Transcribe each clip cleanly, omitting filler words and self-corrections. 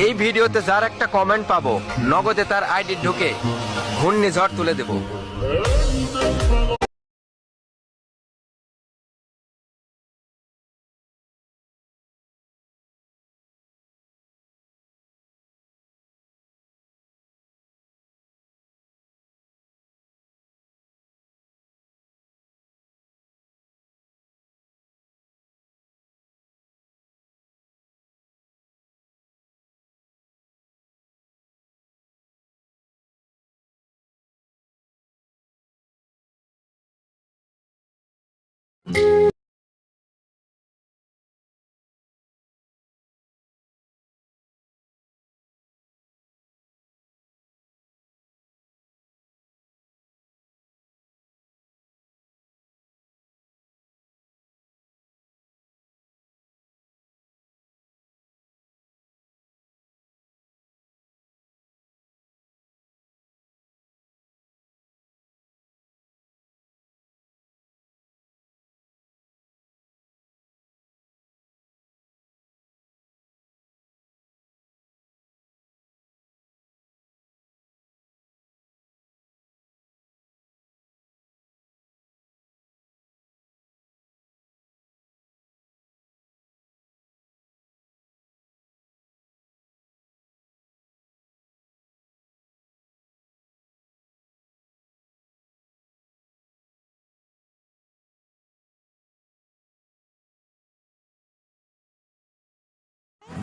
এই ভিডিওতে যার একটা কমেন্ট পাবো নগদে তার আইডি ঢুকে ঘূর্ণিঝড় তুলে দেব।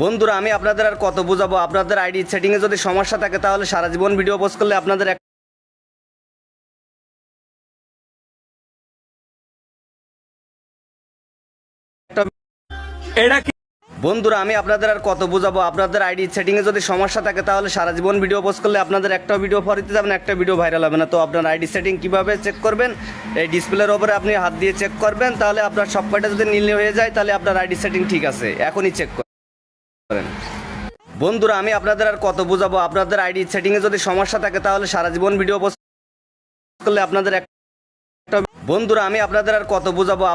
বন্ধুরা, আমি আপনাদের আর কত বোঝাবো। আপনাদের আইডি সেটিংয়ে যদি সমস্যা থাকে তাহলে সারা জীবন ভিডিও পোস্ট করলে আপনাদের বন্ধুরা, আমি আপনাদের আর কত বোঝাবো। আপনাদের আইডি সেটিংয়ে যদি সমস্যা থাকে তাহলে সারা জীবন ভিডিও পোস্ট করলে আপনাদের একটা ভিডিও ফরিতে যাবেন, একটা ভিডিও ভাইরাল হবে না। তো আপনার আইডি সেটিং কিভাবে চেক করবেন? এই ডিসপ্লের ওপরে আপনি হাত দিয়ে চেক করবেন, তাহলে আপনার সব কয়টা যদি নীল হয়ে যায় তাহলে আপনার আইডি সেটিং ঠিক আছে, এখনই চেক করেন। বন্ধুরা, আমি আপনাদের আর কত বোঝাবো। আপনাদের আইডি সেটিংয়ে যদি সমস্যা থাকে তাহলে সারা জীবন ভিডিও পোস্ট করলে আপনাদের একটা বন্ধুরা, আমি আপনাদের আর কত বোঝাবো।